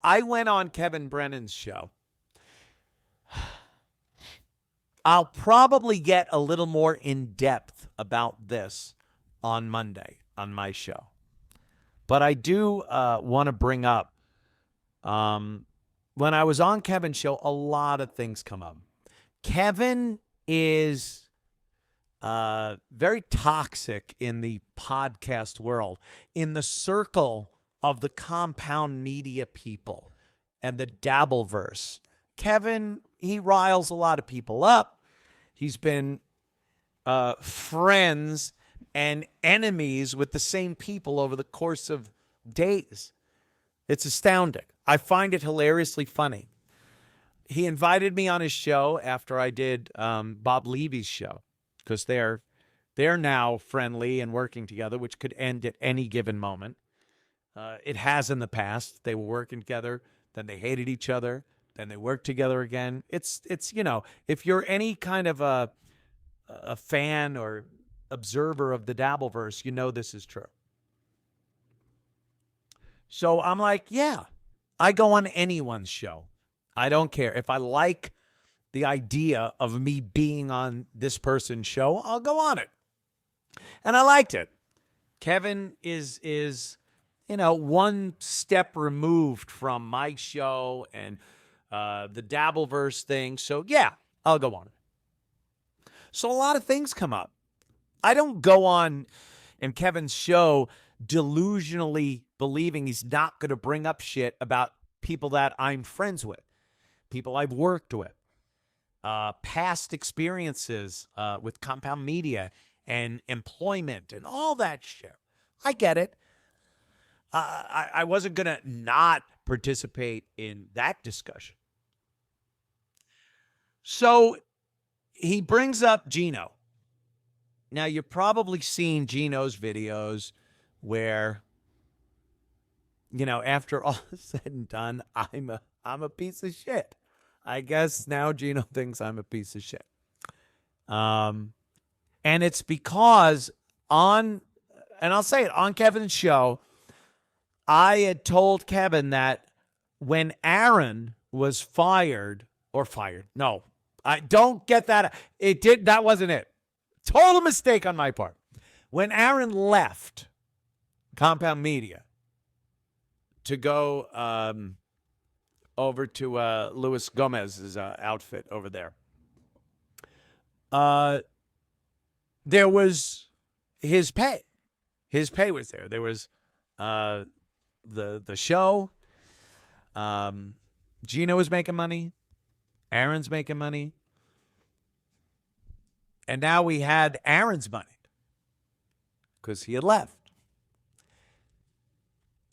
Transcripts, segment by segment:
I went on Kevin Brennan's show. I'll probably get a little more in depth about this on Monday on my show. But I do want to bring up when I was on Kevin's show, a lot of things come up. Kevin is very toxic in the podcast world, in the circle of the compound media people and the Dabbleverse. Kevin, he riles a lot of people up. He's been friends and enemies with the same people over the course of days. It's astounding. I find it hilariously funny. He invited me on his show after I did Bob Levy's show, because they're now friendly and working together, which could end at any given moment. It has in the past. They were working together, then they hated each other, then they worked together again. It's if you're any kind of a fan or observer of the Dabbleverse, you know this is true. So I'm like, yeah, I go on anyone's show. I don't care. If I like the idea of me being on this person's show, I'll go on it. And I liked it. Kevin is one step removed from my show and the Dabbleverse thing. So yeah, I'll go on it. So a lot of things come up. I don't go on in Kevin's show delusionally believing he's not going to bring up shit about people that I'm friends with, people I've worked with, past experiences with compound media and employment and all that shit. I get it. I wasn't going to not participate in that discussion. So he brings up Gino. Now, you've probably seen Gino's videos where, after all is said and done, I'm a piece of shit. I guess now Gino thinks I'm a piece of shit. And it's because and I'll say it, on Kevin's show, I had told Kevin that when Aaron was fired, no, I don't get that. That wasn't it. Total mistake on my part. When Aaron left Compound Media to go over to Luis Gomez's outfit over there, there was his pay. His pay was there. There was the show. Gino was making money. Aaron's making money. And now we had Aaron's money because he had left.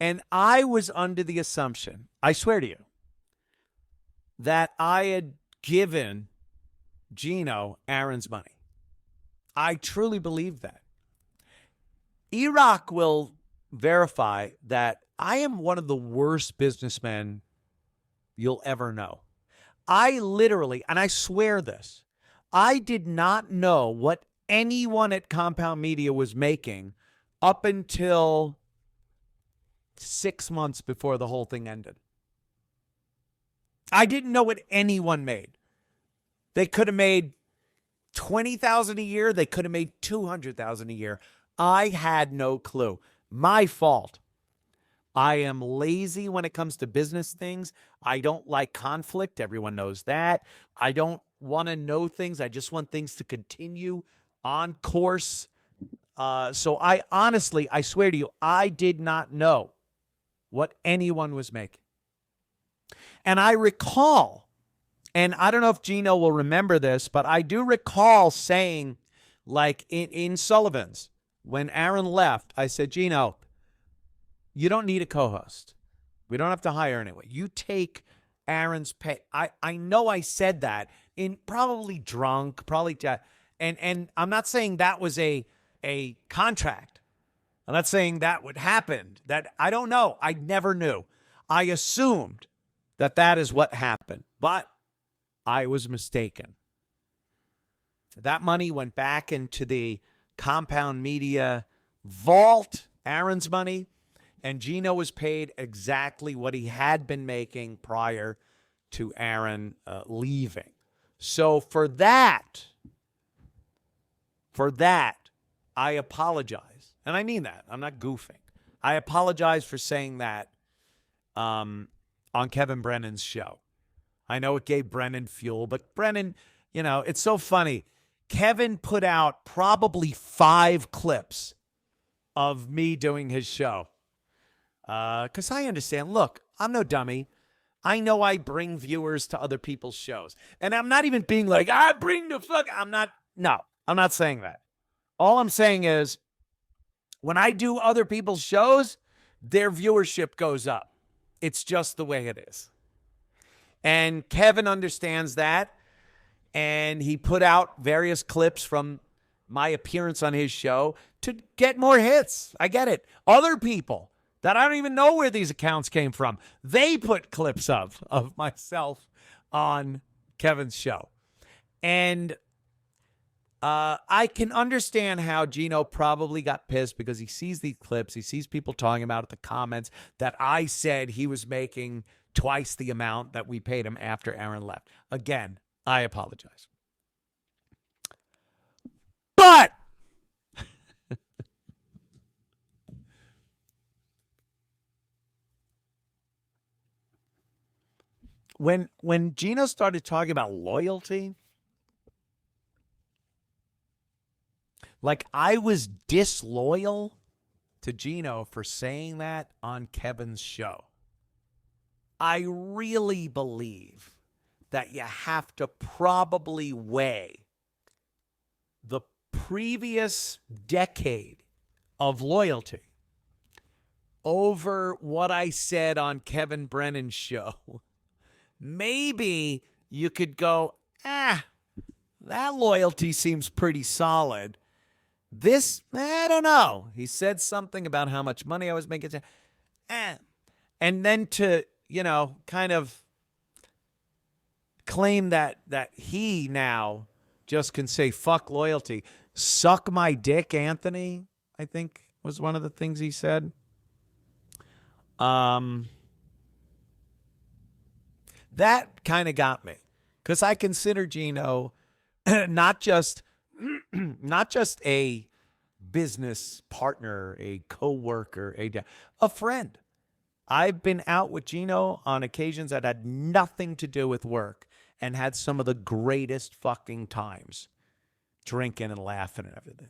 And I was under the assumption, I swear to you, that I had given Gino Aaron's money. I truly believe that. Iraq will verify that I am one of the worst businessmen you'll ever know. I literally, and I swear this, I did not know what anyone at Compound Media was making up until 6 months before the whole thing ended. I didn't know what anyone made. They could have made $20,000 a year. They could have made $200,000 a year. I had no clue. My fault. I am lazy when it comes to business things. I don't like conflict. Everyone knows that. I don't want to know things. I just want things to continue on course. So I honestly, I swear to you, I did not know what anyone was making. And I recall, and I don't know if Gino will remember this, but I do recall saying, like in Sullivan's, when Aaron left, I said, Gino, you don't need a co-host. We don't have to hire anyone. You take Aaron's pay. I know I said that in probably drunk, and I'm not saying that was a contract. I'm not saying that would happen. That I don't know. I never knew. I assumed that is what happened, but I was mistaken. That money went back into the Compound Media vault, Aaron's money, And Gino was paid exactly what he had been making prior to Aaron leaving. So for that, I apologize. And I mean that. I'm not goofing. I apologize for saying that on Kevin Brennan's show. I know it gave Brennan fuel, but Brennan, it's so funny. Kevin put out probably 5 clips of me doing his show. Because I understand, look, I'm no dummy. I know I bring viewers to other people's shows. And I'm not even being like, I bring the fuck. I'm not saying that. All I'm saying is when I do other people's shows, their viewership goes up. It's just the way it is. And Kevin understands that. And he put out various clips from my appearance on his show to get more hits. I get it. Other people that I don't even know where these accounts came from, they put clips of myself on Kevin's show. And I can understand how Gino probably got pissed because he sees these clips. He sees people talking about it, the comments that I said he was making twice the amount that we paid him after Aaron left. Again, I apologize. But when Gino started talking about loyalty, like I was disloyal to Gino for saying that on Kevin's show. I really believe that you have to probably weigh the previous decade of loyalty over what I said on Kevin Brennan's show. Maybe you could go, that loyalty seems pretty solid. This, I don't know. He said something about how much money I was making. And then to, kind of claim that he now just can say, fuck loyalty. Suck my dick, Anthony, I think was one of the things he said. That kind of got me because I consider Gino not just a business partner, a coworker, a friend. I've been out with Gino on occasions that had nothing to do with work and had some of the greatest fucking times drinking and laughing and everything.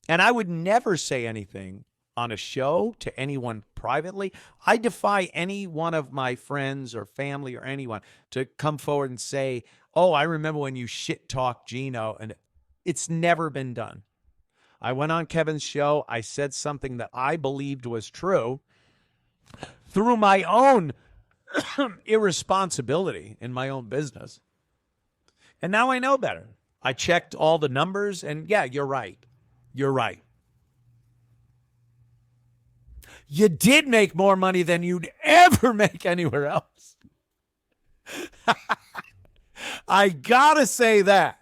And I would never say anything on a show to anyone privately. I defy any one of my friends or family or anyone to come forward and say, oh, I remember when you shit talked Gino. And it's never been done. I went on Kevin's show. I said something that I believed was true through my own irresponsibility in my own business. And now I know better. I checked all the numbers and yeah, you're right. You're right. You did make more money than you'd ever make anywhere else. I gotta say that.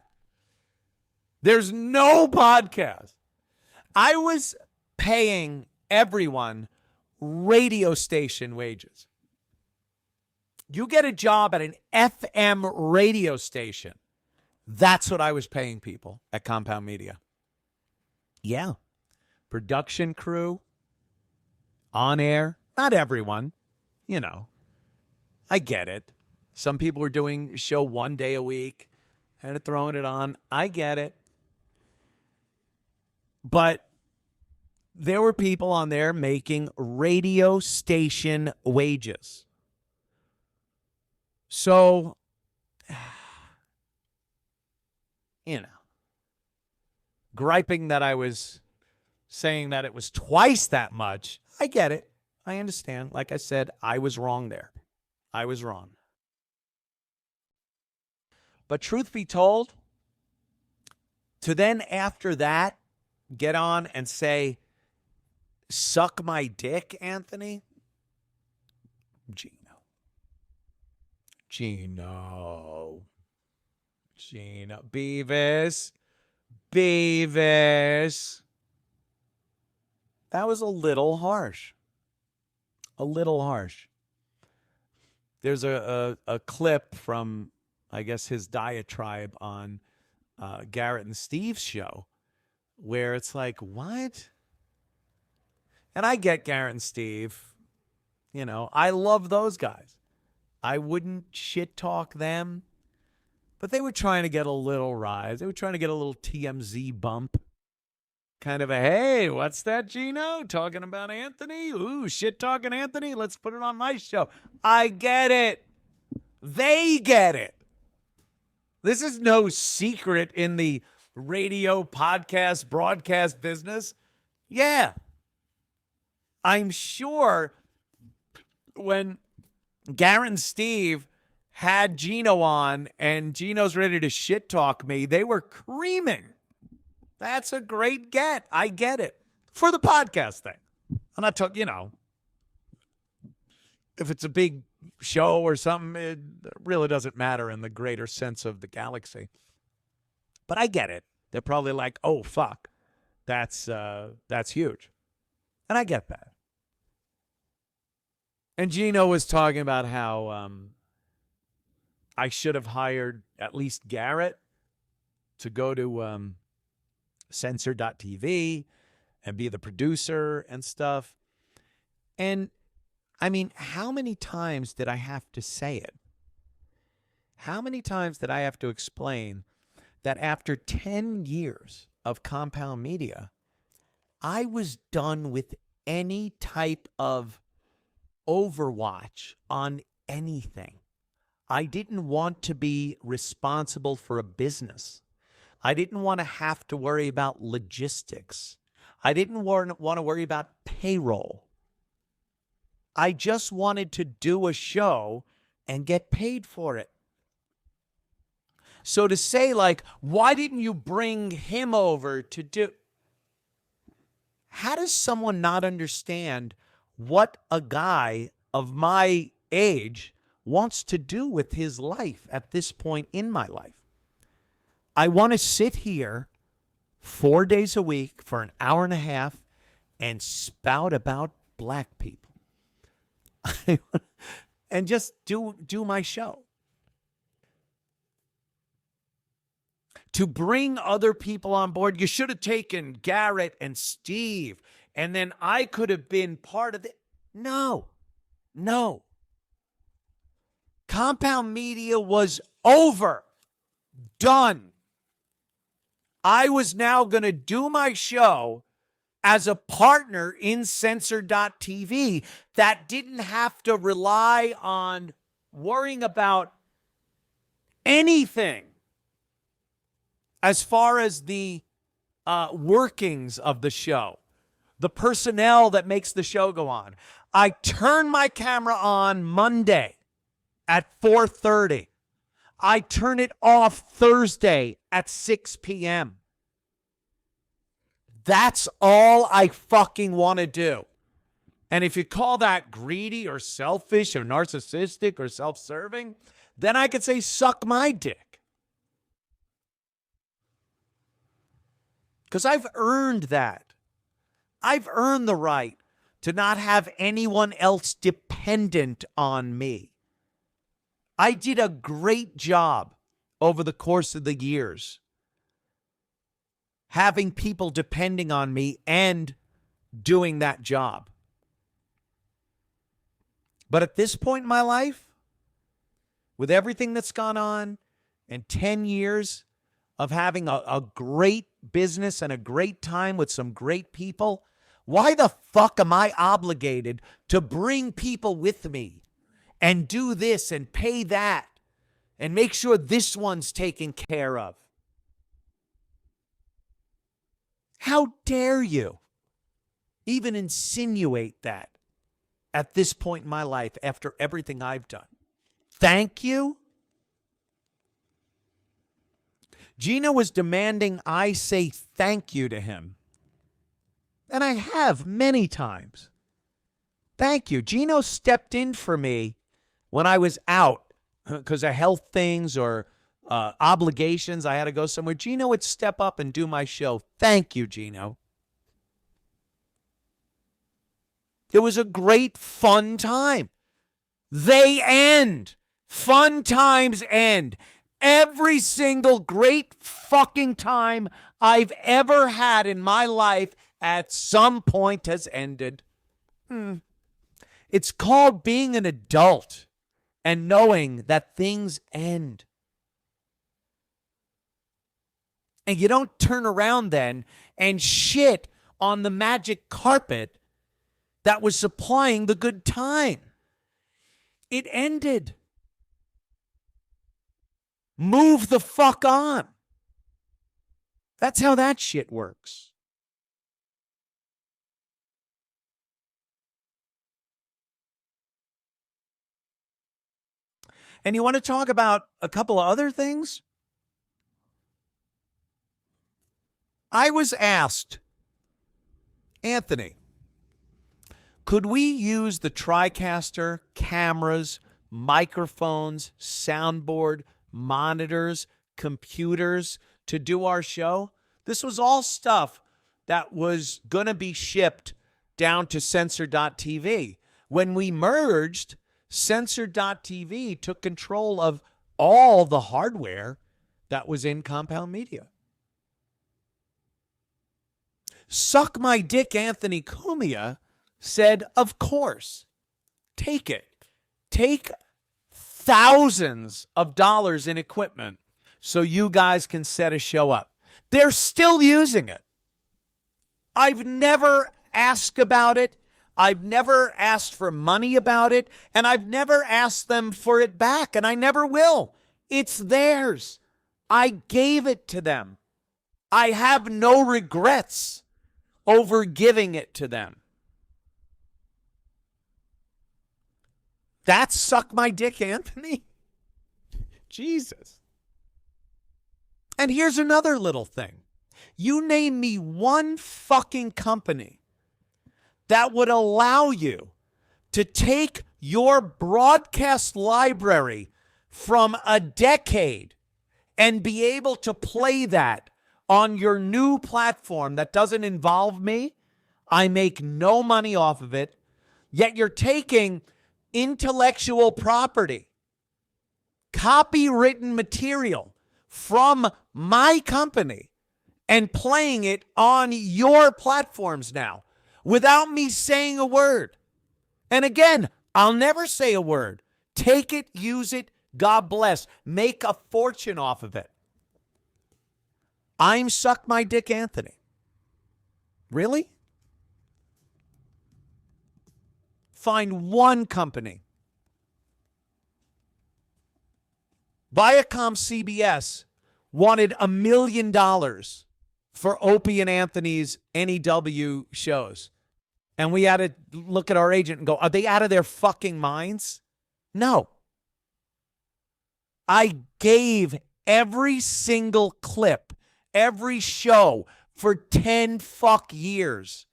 There's no podcast. I was paying everyone radio station wages. You get a job at an FM radio station. That's what I was paying people at Compound Media. Yeah. Production crew. On air. Not everyone. I get it. Some people were doing a show 1 day a week and throwing it on. I get it. But there were people on there making radio station wages. So, griping that I was saying that it was twice that much, I get it. I understand. Like I said, I was wrong there. I was wrong. But truth be told, to then after that, get on and say, suck my dick, Anthony. Gino. Beavis. That was a little harsh. A little harsh. There's a clip from, I guess, his diatribe on Garrett and Steve's show where it's like, what? And I get Garrett and Steve. You know, I love those guys. I wouldn't shit talk them, but they were trying to get a little rise. They were trying to get a little TMZ bump. Kind of a, hey, what's that, Gino? Talking about Anthony? Ooh, shit talking Anthony? Let's put it on my show. I get it. They get it. This is no secret in the radio, podcast, broadcast business. Yeah. I'm sure when Garrett and Steve had Gino on and Gino's ready to shit talk me, they were creaming. That's a great get. I get it. For the podcast thing. I'm not talking, you know, if it's a big show or something, it really doesn't matter in the greater sense of the galaxy. But I get it. They're probably like, oh, fuck. That's huge. And I get that. And Gino was talking about how I should have hired at least Garrett to go to censor.tv and be the producer and stuff. And I mean, how many times did I have to say it? How many times did I have to explain that after 10 years of Compound Media, I was done with any type of overwatch on anything. I didn't want to be responsible for a business. I didn't want to have to worry about logistics. I didn't want to worry about payroll. I just wanted to do a show and get paid for it. So to say, like, why didn't you bring him over to do? How does someone not understand what a guy of my age wants to do with his life at this point in my life? I want to sit here 4 days a week for an hour and a half and spout about black people. And just do my show. To bring other people on board, you should have taken Garrett and Steve, and then I could have been part of it. No. Compound Media was over. Done. I was now going to do my show as a partner in Censor.tv that didn't have to rely on worrying about anything as far as the workings of the show, the personnel that makes the show go on. I turn my camera on Monday at 4:30. I turn it off Thursday at 6 p.m. That's all I fucking want to do. And if you call that greedy or selfish or narcissistic or self-serving, then I could say suck my dick. Because I've earned that. I've earned the right to not have anyone else dependent on me. I did a great job over the course of the years having people depending on me and doing that job. But at this point in my life, with everything that's gone on and 10 years of having a great business and a great time with some great people, why the fuck am I obligated to bring people with me and do this and pay that and make sure this one's taken care of? How dare you even insinuate that at this point in my life after everything I've done? Thank you. Gino was demanding I say thank you to him. And I have many times. Thank you. Gino stepped in for me when I was out because of health things or obligations. I had to go somewhere. Gino would step up and do my show. Thank you, Gino. It was a great, fun time. They end. Fun times end. Every single great fucking time I've ever had in my life at some point has ended. It's called being an adult and knowing that things end. And you don't turn around then and shit on the magic carpet that was supplying the good time. It ended. Move the fuck on. That's how that shit works. And you want to talk about a couple of other things? I was asked, Anthony, could we use the TriCaster, cameras, microphones, soundboard, monitors, computers to do our show? This was all stuff that was going to be shipped down to Censor.tv. When we merged, Censor.tv took control of all the hardware that was in Compound Media. Suck my dick, Anthony Cumia said, of course, take it. Take thousands of dollars in equipment so you guys can set a show up. They're still using it. I've never asked about it. I've never asked for money about it, and I've never asked them for it back, and I never will. It's theirs. I gave it to them. I have no regrets over giving it to them. That's suck my dick, Anthony. Jesus. And here's another little thing. You name me one fucking company that would allow you to take your broadcast library from a decade and be able to play that on your new platform that doesn't involve me. I make no money off of it, yet you're taking intellectual property, copywritten material from my company and playing it on your platforms now without me saying a word. And again, I'll never say a word. Take it, use it, God bless. Make a fortune off of it. I'm Suck My Dick Anthony. Really? Find one company. Viacom CBS wanted $1 million for Opie and Anthony's NEW shows. And we had to look at our agent and go, are they out of their fucking minds? No. I gave every single clip, every show for 10 fuck years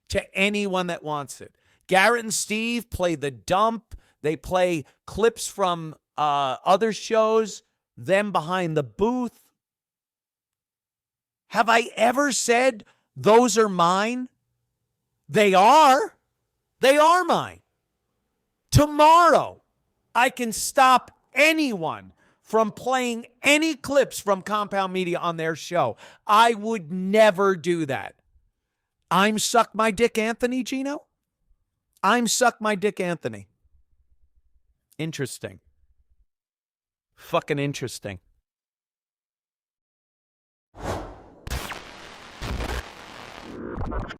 to anyone that wants it. Garrett and Steve play The Dump. They play clips from other shows, them behind the booth. Have I ever said those are mine? They are. They are mine. Tomorrow, I can stop anyone from playing any clips from Compound Media on their show. I would never do that. I'm Suck My Dick Anthony, Gino? I'm Suck My Dick Anthony. Interesting. Fucking interesting.